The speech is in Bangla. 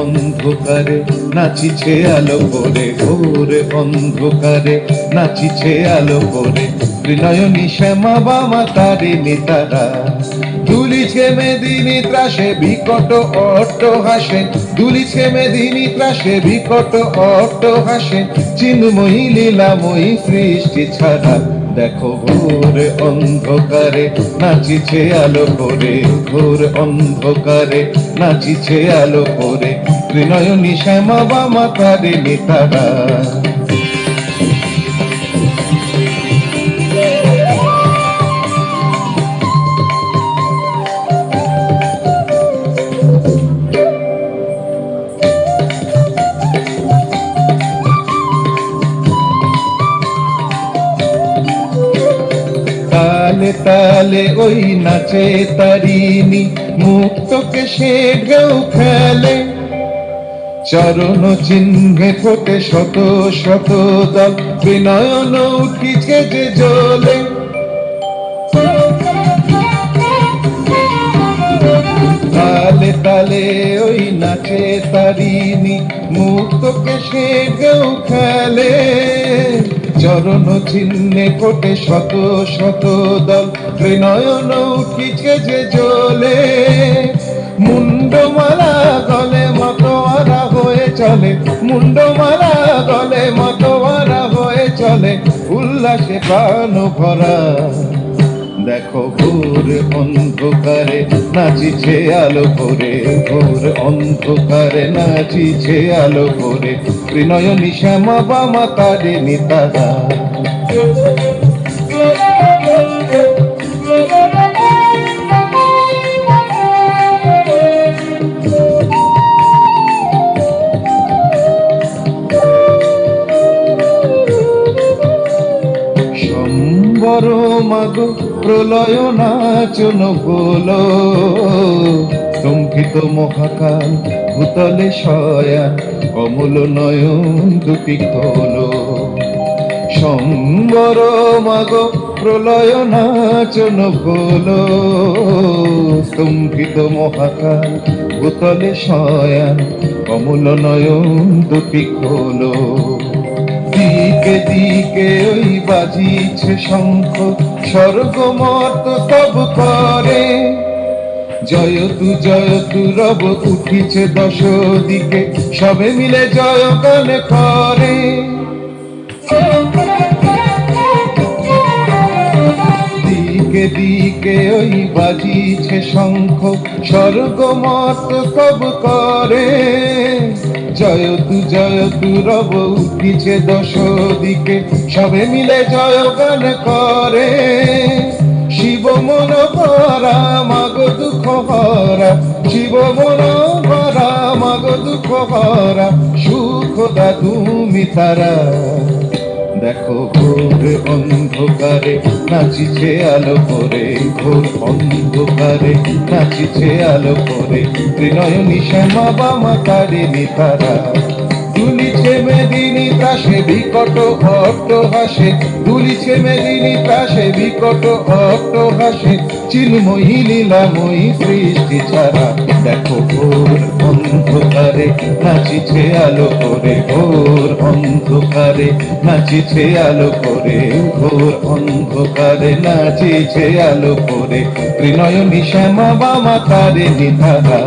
অন্ধকারে নাচিছে আলো করে, ঘোর অন্ধকারে নাচিছে আলো করে, ত্রিনয়নী শ্যামা বামা তারিণী তারা। দুলিছে মেদিনী ত্রাসে বিকট অট্ট হাসে, দুলিছে মেদিনী ত্রাসে বিকট অট্ট হাসে, চিন্ময়ী লীলাময়ী সৃষ্টি ছাড়া। দেখো ঘোর অন্ধকারে নাচিছে আলো করে, ঘোর অন্ধকারে নাচিছে আলো করে, ত্রিনয়নী শ্যামা বামা তারিণী তারা। তালে তালে ওই নাচে তারিণী, মুক্তকে সে ঢেউ খেলে, চরণ চিহ্নে ফোটে শত শত দল, বিনয়ন উঠিছে যে জ্বলে। তালে তালে ওই নাচে তারিণী, মুক্তকে সে ঢেউ খেলে, চরণ চিহ্নে ফোটে শত শত দল, ত্রিনয়ন উঠিছে যে জ্বলে। মুন্ডমালা গলে মতোয়ারা হয়ে চলে, মুন্ডমালা গলে মতোয়ারা হয়ে চলে, উল্লাসে প্রাণ ভরা। দেখো ঘোর অন্ধকারে নাচিছে আলো করে, ঘোর অন্ধকারে নাচিছে আলো করে, ত্রিনয়নী শ্যামা বামা তারিণী তারা। সম্বর মাগো প্রলয় নাচন হলো, স্তম্ভিত মহাকাল ভূতলে শয়া, কমল নয়ন দুটি খোলো। সম্বর মাগো প্রলয় নাচন হলো, স্তম্ভিত মহাকাল ভূতলে শয়া, কমল নয়ন দুটি খোলো। দিকে দিকে ওই বাজিছে শঙ্খ, স্বর্গ মর্ত সব করে, জয়তু রব উঠিছে দশ দিকে, সবে মিলে জয় গান করে। দিকে দিকে ওই বাজিছে শঙ্খ, স্বর্গ মর্ত সব করে, জয়তু রব উঠিছে দশ দিকে, সবে মিলে জয় গান করে। শিব মন ভরা মাগো দুঃখ ভরা, শিব মন ভরা মাগো দুঃখ ভরা, সুখ দা তুমি তারা। দেখো ঘোর অন্ধকারে নাচিছে আলো করে, ঘোর অন্ধকারে নাচিছে আলো করে, ত্রিনয়নী শ্যামা বামা তারিণী তারা। দুলিছে মেদিনী ত্রাসে বিকট অট্ট হাসে, দুলিছে মেদিনী ত্রাসে বিকট অট্ট হাসে, চিন্ময়ী লীলাময়ী সৃষ্টি ছাড়া। দেখো ঘোর অন্ধকারে নাচিছে আলো করে, ঘোর অন্ধকারে নাচিছে আলো করে, ঘোর অন্ধকারে নাচিছে আলো করে, ত্রিনয়নী শ্যামা বামা তারিণী তারা।